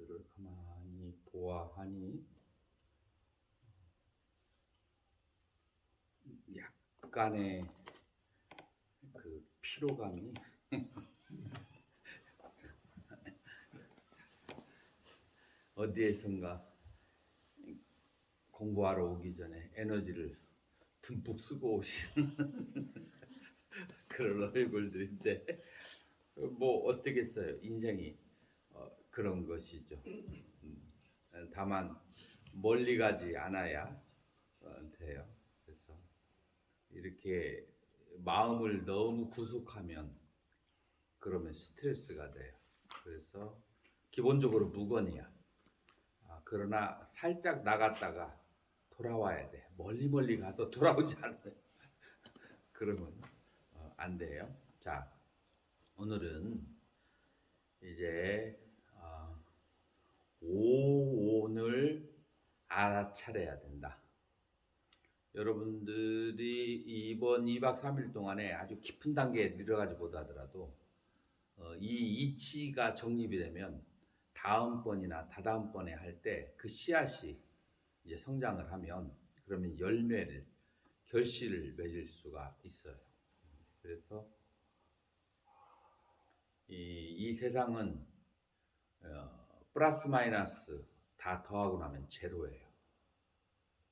것들을 가만히 보아하니 약간의 그 피로감이 어디에선가 공부하러 오기 전에 에너지를 듬뿍 쓰고 오시는 그런 얼굴들인데 뭐 어떻겠어요. 인생이 그런 것이죠. 다만 멀리 가지 않아야 돼요. 그래서 이렇게 마음을 너무 구속하면 그러면 스트레스가 돼요. 그래서 기본적으로 무건이야. 그러나 살짝 나갔다가 돌아와야 돼. 멀리 가서 돌아오지 않아요. 그러면 안 돼요. 자, 오늘은 이제 오온을 알아차려야 된다. 여러분들이 이번 2박 3일 동안에 아주 깊은 단계에 들어가지 못하더라도 이 이치가 정립이 되면 다음번이나 다다음번에 할 때 그 씨앗이 이제 성장을 하면 그러면 열매를 결실을 맺을 수가 있어요. 그래서 이 세상은 플러스 마이너스 다 더하고 나면 제로예요.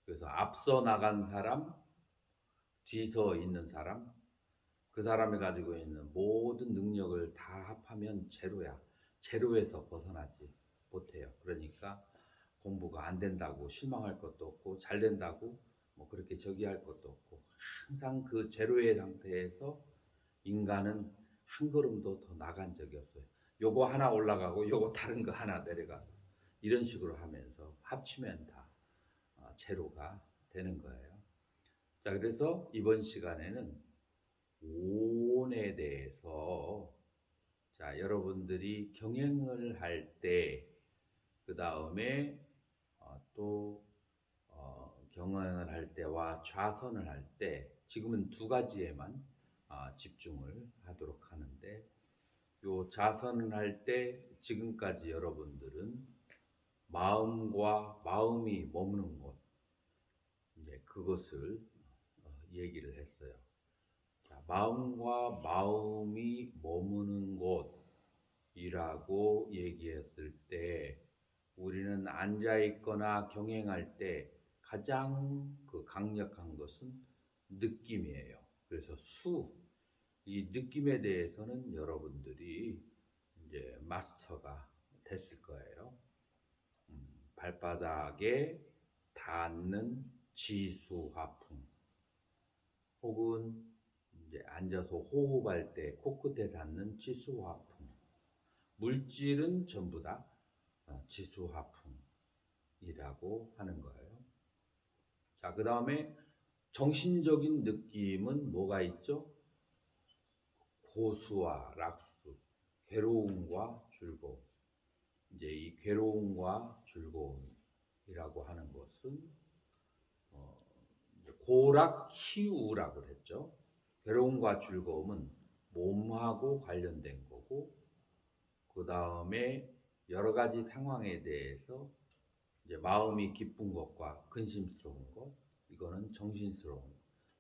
그래서 앞서 나간 사람, 뒤서 있는 사람, 그 사람이 가지고 있는 모든 능력을 다 합하면 제로야. 제로에서 벗어나지 못해요. 그러니까 공부가 안 된다고 실망할 것도 없고 잘 된다고 뭐 그렇게 저기할 것도 없고 항상 그 제로의 상태에서 인간은 한 걸음도 더 나간 적이 없어요. 요거 하나 올라가고 요거 다른 거 하나 내려가고 이런 식으로 하면서 합치면 다 제로가 되는 거예요. 자, 그래서 이번 시간에는 오온에 대해서 자, 여러분들이 경영을 할 때 그 다음에 또 경영을 할 때와 좌선을 할 때 지금은 두 가지에만 집중을 하도록 하는데 요 좌선을 할 때 지금까지 여러분들은 마음과 마음이 머무는 곳 이제 그것을 얘기를 했어요. 자, 마음과 마음이 머무는 곳이라고 얘기했을 때 우리는 앉아 있거나 경행할 때 가장 그 강력한 것은 느낌이에요. 그래서 이 느낌에 대해서는 여러분들이 이제 마스터가 됐을 거예요. 발바닥에 닿는 지수화풍, 혹은 이제 앉아서 호흡할 때 코끝에 닿는 지수화풍, 물질은 전부 다 지수화풍이라고 하는 거예요. 자, 그 다음에 정신적인 느낌은 뭐가 있죠? 고수와 락수, 괴로움과 즐거움. 이제 이 괴로움과 즐거움이라고 하는 것은 고락희우라고 했죠. 괴로움과 즐거움은 몸하고 관련된 거고, 그 다음에 여러 가지 상황에 대해서 이제 마음이 기쁜 것과 근심스러운 것, 이거는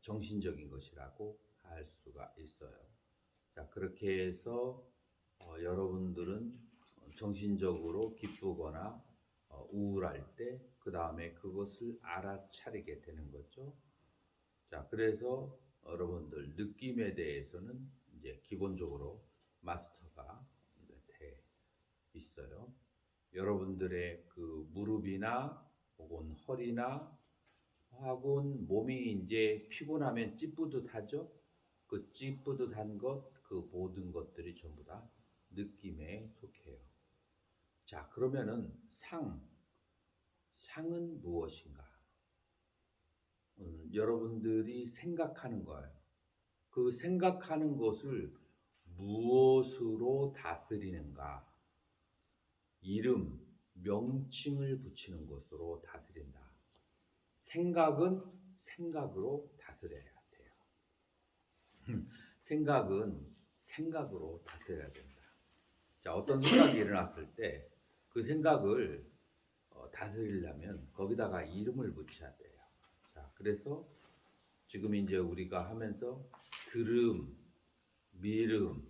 정신적인 것이라고 할 수가 있어요. 자, 그렇게 해서 여러분들은 정신적으로 기쁘거나 우울할 때 그 다음에 그것을 알아차리게 되는 거죠. 자, 그래서 여러분들 느낌에 대해서는 이제 기본적으로 마스터가 돼 있어요. 여러분들의 그 무릎이나 혹은 허리나 혹은 몸이 이제 피곤하면 찌뿌듯하죠. 그 찌뿌듯한 것, 그 모든 것들이 전부 다 느낌에 속해요. 자, 그러면은 상은 무엇인가? 여러분들이 생각하는 거예요. 그 생각하는 것을 무엇으로 다스리는가? 이름, 명칭을 붙이는 것으로 다스린다. 생각은 생각으로 다스려야 돼요. 생각은 생각으로 다스려야 된다. 자, 어떤 생각이 일어났을 때 그 생각을 다스리려면 거기다가 이름을 붙여야 돼요. 자, 그래서 지금 이제 우리가 하면서 들음, 미름,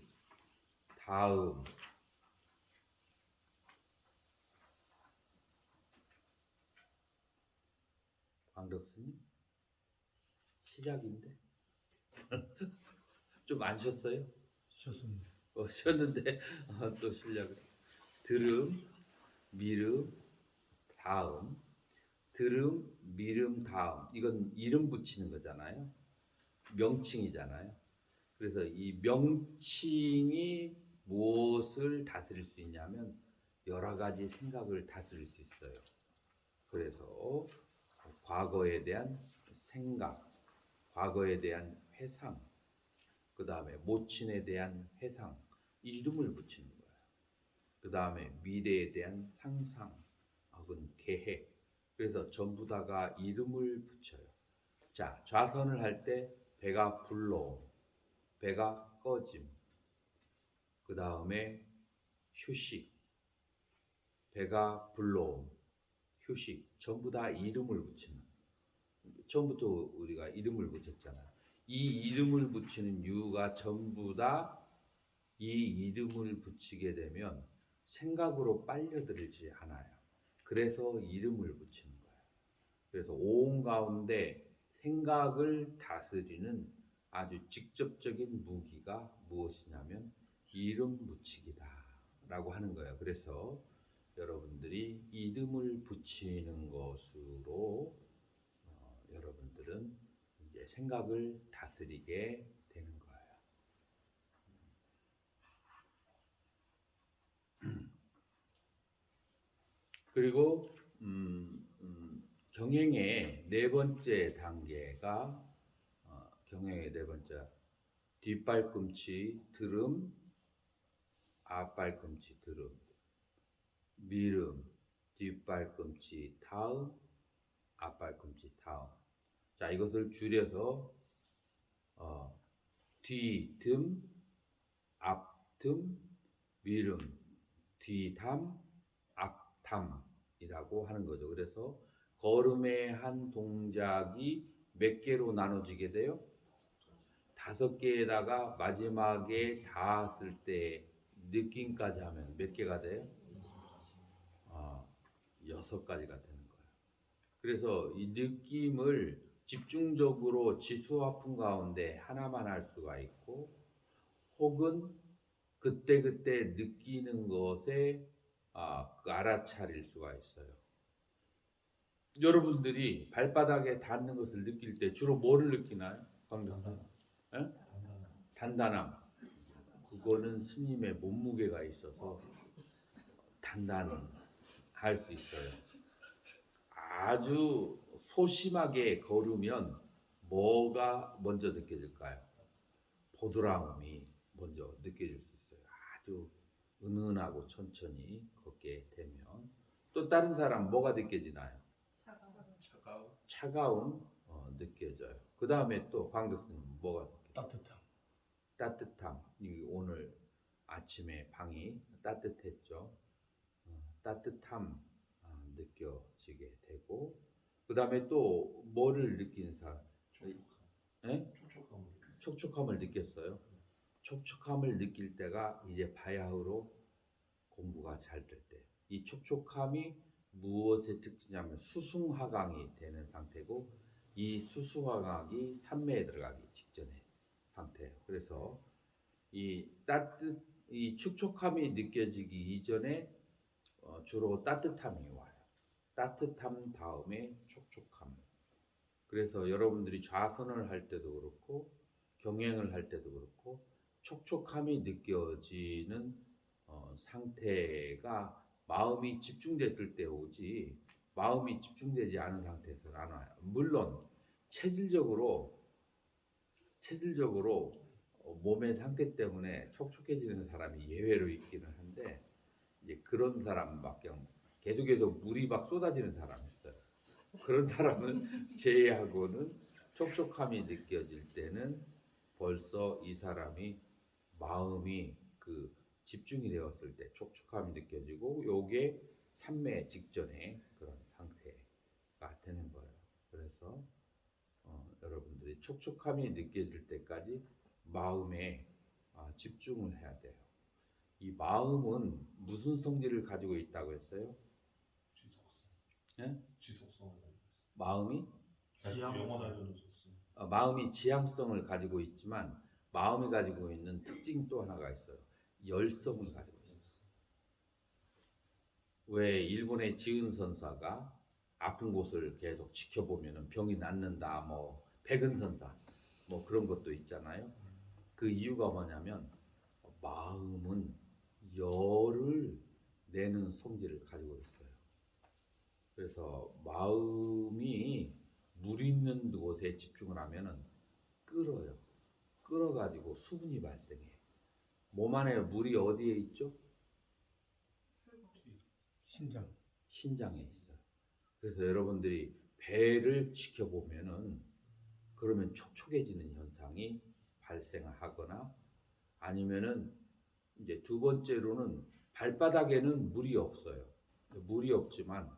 다음, 광덕스님 시작인데 좀 안 쉬었어요? 좋습니다. 쉬었는데 또 쉬려고. 들음, 미름, 다음, 들음, 미름, 다음. 이건 이름 붙이는 거잖아요. 명칭이잖아요. 그래서 이 명칭이 무엇을 다스릴 수 있냐면 여러 가지 생각을 다스릴 수 있어요. 그래서 과거에 대한 생각, 과거에 대한 회상, 그 다음에 모친에 대한 회상, 이름을 붙이는 거예요. 그 다음에 미래에 대한 상상, 혹은 계획. 그래서 전부 다가 이름을 붙여요. 자, 좌선을 할 때 배가 불러, 배가 꺼짐. 그 다음에 휴식, 배가 불러옴, 휴식. 전부 다 이름을 붙이는. 처음부터 우리가 이름을 붙였잖아. 이 이름을 붙이는 이유가 전부 다 이 이름을 붙이게 되면 생각으로 빨려들지 않아요. 그래서 이름을 붙이는 거예요. 그래서 오온 가운데 생각을 다스리는 아주 직접적인 무기가 무엇이냐면 이름 붙이기다라고 하는 거예요. 그래서 여러분들이 이름을 붙이는 것으로 여러분들은 이제 생각을 다스리게 되는 거예요. 그리고 경행의 네 번째 단계가 경행의 네 번째 뒷발꿈치 들음, 앞발꿈치 들음, 미름, 뒷발꿈치 다음, 앞발꿈치 다음. 자, 이것을 줄여서 뒤듬, 앞듬, 미름, 뒤담, 앞담이라고 하는 거죠. 그래서 걸음의 한 동작이 몇 개로 나눠지게 돼요? 5개에다가 마지막에 닿았을 때 느낌까지 하면 몇 개가 돼요? 6가지가 되는 거예요. 그래서 이 느낌을 집중적으로 지수화풍 가운데 하나만 할 수가 있고, 혹은 그때그때 느끼는 것에 알아차릴 수가 있어요. 여러분들이 발바닥에 닿는 것을 느낄 때 주로 뭐를 느끼나요? 강덕선? 단단함. 그거는 스님의 몸무게가 있어서 단단할 수 있어요. 아주 소심하게 걸으면 뭐가 먼저 느껴질까요? 보드라움이 먼저 느껴질 수 있어요. 아주 은은하고 천천히 걷게 되면. 또 다른 사람 뭐가 느껴지나요? 차가움 느껴져요. 그 다음에 또 광덕스님 뭐가 느껴져요? 따뜻함. 오늘 아침에 방이 따뜻했죠. 따뜻함 느껴지게 되고, 그 다음에 또 뭐를 느끼는 사람? 예? 촉촉함을 느꼈어요. 촉촉함을 느낄 때가 이제 바야흐로 공부가 잘 될 때. 이 촉촉함이 무엇의 특징이냐면 수승화강이 되는 상태고, 이 수승화강이 산매에 들어가기 직전의 상태예요. 그래서 이 촉촉함이 느껴지기 이전에 주로 따뜻함이 와요. 따뜻함 다음에 촉촉함. 그래서 여러분들이 좌선을 할 때도 그렇고 경행을 할 때도 그렇고 촉촉함이 느껴지는 상태가 마음이 집중됐을 때 오지, 마음이 집중되지 않은 상태에서는 안 와요. 물론 체질적으로 몸의 상태 때문에 촉촉해지는 사람이 예외로 있기는 한데, 이제 그런 사람밖에 계속해서 물이 막 쏟아지는 사람이 있어요. 그런 사람은 제외하고는 촉촉함이 느껴질 때는 벌써 이 사람이 마음이 그 집중이 되었을 때 촉촉함이 느껴지고 요게 산매 직전의 그런 상태가 되는 거예요. 그래서 여러분들이 촉촉함이 느껴질 때까지 마음에 집중을 해야 돼요. 이 마음은 무슨 성질을 가지고 있다고 했어요? 지속성. 예? 지속성을 가지고 있어요. 마음이 영원하려는 속성. 마음이 지향성을 가지고 있지만 마음이 가지고 있는 특징 또 하나가 있어요. 열성을 가지고 있어요. 왜 일본의 지은 선사가 아픈 곳을 계속 지켜보면 병이 낫는다, 뭐 백은 선사, 뭐 그런 것도 있잖아요. 그 이유가 뭐냐면 마음은 열을 내는 성질을 가지고 있어요. 그래서 마음이 물 있는 곳에 집중을 하면은 끓어요. 끓어가지고 수분이 발생해요. 몸 안에 물이 어디에 있죠? 신장. 신장에 있어요. 그래서 여러분들이 배를 지켜보면은 그러면 촉촉해지는 현상이 발생하거나 아니면은 이제 두 번째로는 발바닥에는 물이 없어요. 물이 없지만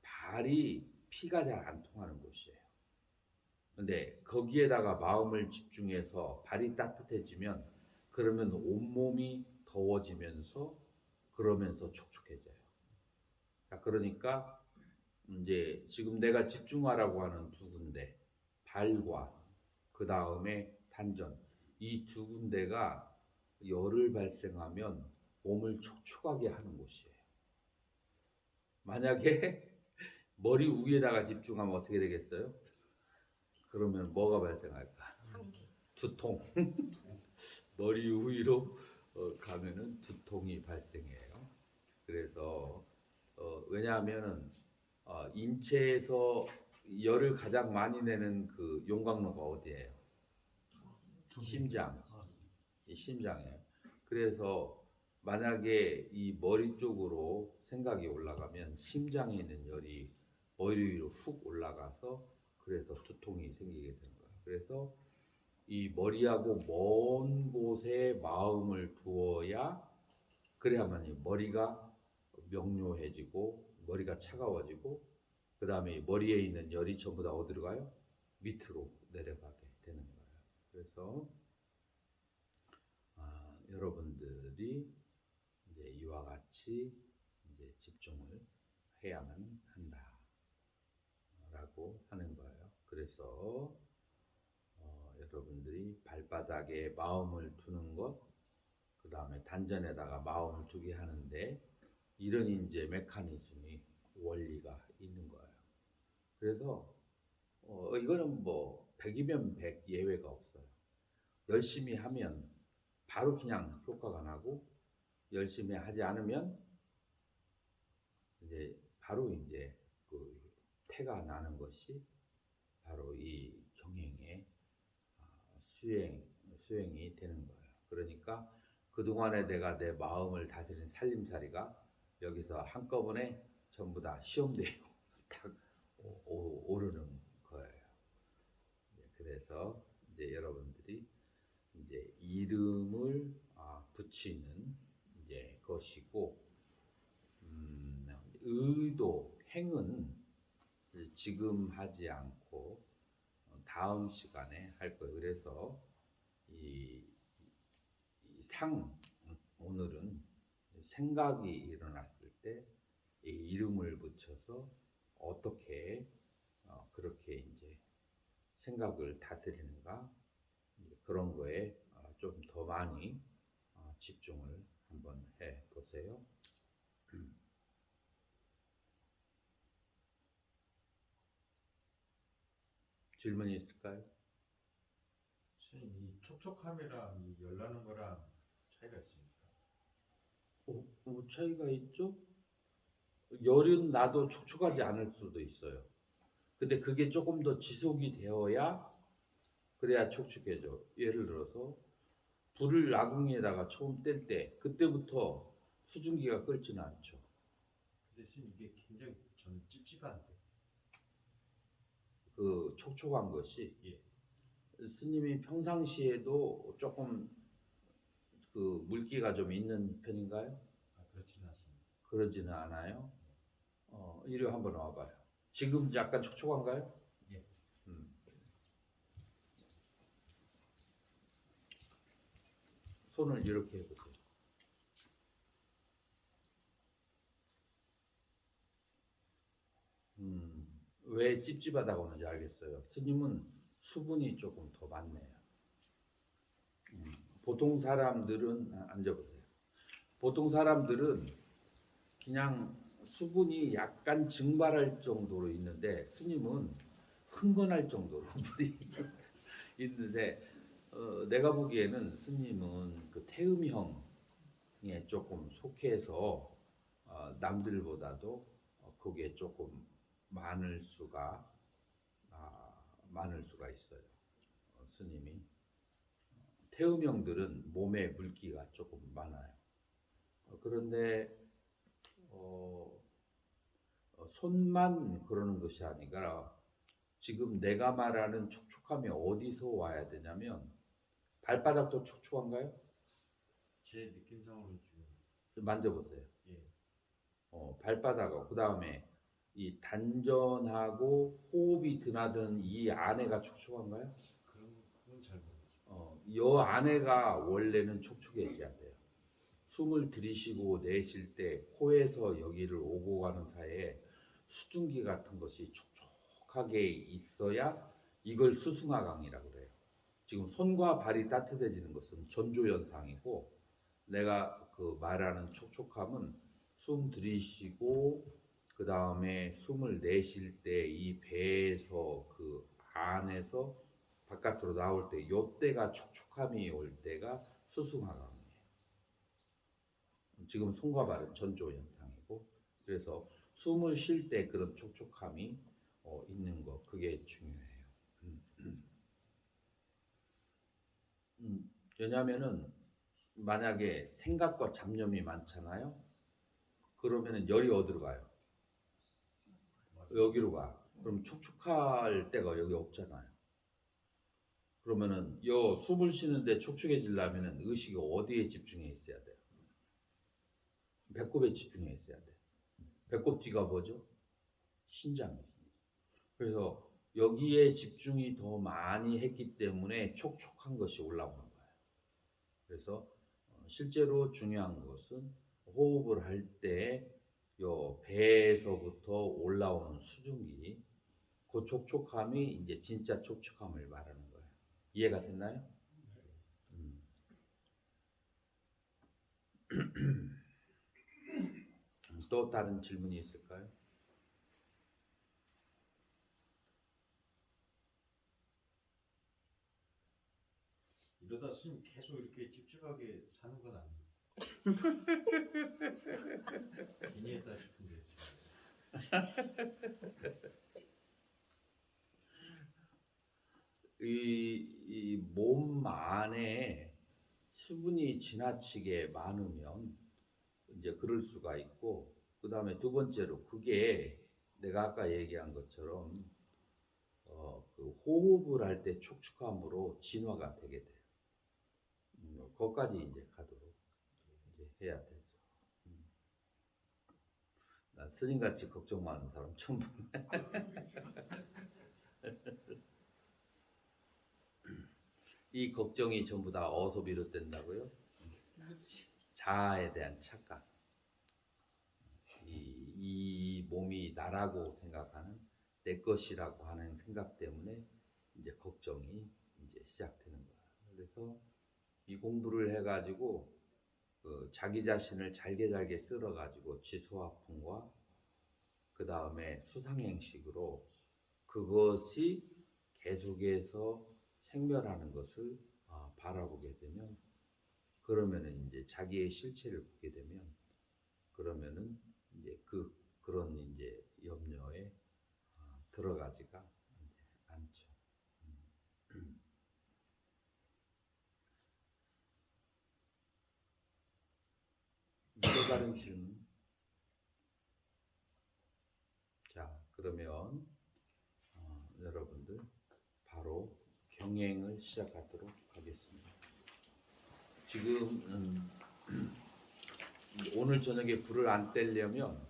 발이 피가 잘 안 통하는 곳이에요. 근데 거기에다가 마음을 집중해서 발이 따뜻해지면 그러면 온몸이 더워지면서 그러면서 촉촉해져요. 그러니까 이제 지금 내가 집중하라고 하는 두 군데, 발과 그 다음에 단전, 이 두 군데가 열을 발생하면 몸을 촉촉하게 하는 곳이에요. 만약에 머리 위에다가 집중하면 어떻게 되겠어요? 그러면 뭐가 발생할까? 상기. 두통. 머리 위로 가면은 두통이 발생해요. 그래서 왜냐하면은 인체에서 열을 가장 많이 내는 그 용광로가 어디예요? 심장. 이 심장이에요. 그래서 만약에 이 머리 쪽으로 생각이 올라가면 심장에 있는 열이 머리 위로 훅 올라가서 그래서 두통이 생기게 되는 거예요. 그래서 이 머리하고 먼 곳에 마음을 두어야 그래야만 머리가 명료해지고 머리가 차가워지고 그 다음에 머리에 있는 열이 전부 다 어디로 가요? 밑으로 내려가게 되는 거예요. 그래서 여러분들이 이제 이와 같이 이제 집중을 해야만 한다라고 하는 거예요. 그래서 여러분들이 발바닥에 마음을 두는 것, 그 다음에 단전에다가 마음을 두게 하는데 이런 이제 메커니즘이 원리가 있는 거예요. 그래서 이거는 뭐 100이면 100 예외가 없어요. 열심히 하면 바로 그냥 효과가 나고 열심히 하지 않으면 이제 바로 이제 그 태가 나는 것이 바로 이 경행의 수행이 되는 거예요. 그러니까 그동안에 내가 내 마음을 다스린 살림살이가 여기서 한꺼번에 전부 다 시험대고 딱 오르는 거예요. 그래서 이제 여러분들이 이제 이름을 붙이는 이제 것이고, 의도, 행은 지금 하지 않고 다음 시간에 할 거예요. 그래서 오늘은 생각이 일어났을 때 이 이름을 붙여서 어떻게 그렇게 이제 생각을 다스리는가 그런 거에 좀 더 많이 집중을 한번 해 보세요. 질문이 있을까요? 이 촉촉함이랑 이 열나는 거랑 차이가 있습니까? 차이가 있죠? 열은 나도 촉촉하지 않을 수도 있어요. 근데 그게 조금 더 지속이 되어야 그래야 촉촉해져. 예를 들어서 불을 아궁이에다가 처음 뗄 때 그때부터 수증기가 끓지는 않죠. 그 대신 이게 굉장히 저는 찝찝한데. 그 촉촉한 것이 예. 스님이 평상시에도 조금 그 물기가 좀 있는 편인가요? 그렇지는 않습니다. 그러지는 않아요. 이리 한번 와봐요. 지금 약간 촉촉한가요? 예. 손을 이렇게 해보세요. 왜 찝찝하다고 하는지 알겠어요. 스님은 수분이 조금 더 많네요. 보통 사람들은 앉아보세요. 보통 사람들은 그냥 수분이 약간 증발할 정도로 있는데 스님은 흥건할 정도로 물이 있는데 내가 보기에는 스님은 그 태음형에 조금 속해서 남들보다도 거기에 조금 많을 수가 있어요. 스님이 태음형들은 몸에 물기가 조금 많아요. 그런데 손만 그러는 것이 아니라 지금 내가 말하는 촉촉함이 어디서 와야 되냐면 발바닥도 촉촉한가요? 제 느낌상으로 지금 좀 만져보세요. 예. 발바닥하고 그 다음에 이 단전하고 호흡이 드나드는 이 안에가 촉촉한가요? 그건 잘 모르겠어요. 이 안에가 원래는 촉촉해져야 돼요. 숨을 들이쉬고 내쉴 때 코에서 여기를 오고 가는 사이에 수증기 같은 것이 촉촉하게 있어야 이걸 수승화강이라고 그래요. 지금 손과 발이 따뜻해지는 것은 전조 현상이고 내가 그 말하는 촉촉함은 숨 들이쉬고 그 다음에 숨을 내쉴 때 이 배에서 그 안에서 바깥으로 나올 때 요때가 촉촉함이 올 때가 수승화강이에요. 지금 손과 발은 전조 현상이고 그래서 숨을 쉴 때 그런 촉촉함이 있는 거 그게 중요해요. 왜냐하면은 만약에 생각과 잡념이 많잖아요. 그러면은 열이 어디로 가요? 여기로 가. 그럼 촉촉할 때가 여기 없잖아요. 그러면은 숨을 쉬는데 촉촉해지려면은 의식이 어디에 집중해 있어야 돼요? 배꼽에 집중해 있어야 돼. 배꼽 뒤가 뭐죠? 신장이에요. 그래서 여기에 집중이 더 많이 했기 때문에 촉촉한 것이 올라오는 거예요. 그래서 실제로 중요한 것은 호흡을 할 때 요 배에서부터 올라오는 수증기 그 촉촉함이 이제 진짜 촉촉함을 말하는 거예요. 이해가 됐나요? 또 다른 질문이 있을까요? 이러다 스님 계속 이렇게 찝찝하게 사는 건 아니에요. 괜히 했다 싶은데. 이 몸 안에 수분이 지나치게 많으면 이제 그럴 수가 있고 그 다음에 두 번째로 그게 내가 아까 얘기한 것처럼 그 호흡을 할 때 촉촉함으로 진화가 되게 돼요. 거기까지 이제 가도록 이제 해야 되죠. 나 스님같이 걱정 많은 사람 처음 보네. 이 걱정이 전부 다 어디서 비롯된다고요? 자아에 대한 착각. 이 몸이 나라고 생각하는 내 것이라고 하는 생각 때문에 이제 걱정이 이제 시작되는 거야. 그래서 이 공부를 해가지고 자기 자신을 잘게 쓸어가지고 지수화풍과 그 다음에 수상행식으로 그것이 계속해서 생멸하는 것을 바라보게 되면 그러면은 이제 자기의 실체를 보게 되면 그러면은 이제 그런 이제 염려에 들어가지가 이제 않죠. 또 다른 질문? 자, 그러면 여러분들 바로 경행을 시작하도록 하겠습니다. 지금 오늘 저녁에 불을 안 떼려면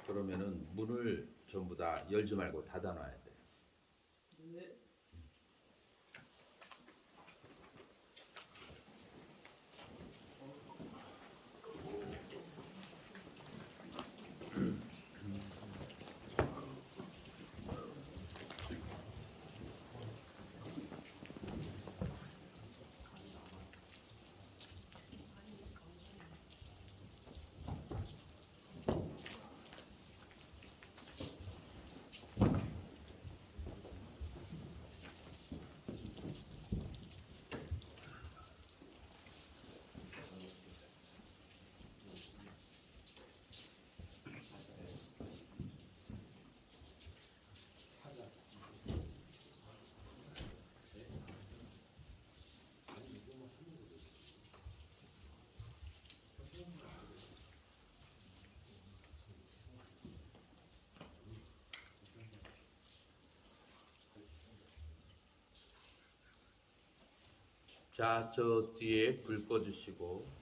그러면은 문을 전부 다 열지 말고 닫아놔야 돼요. 네. 자, 저 뒤에 불 꺼주시고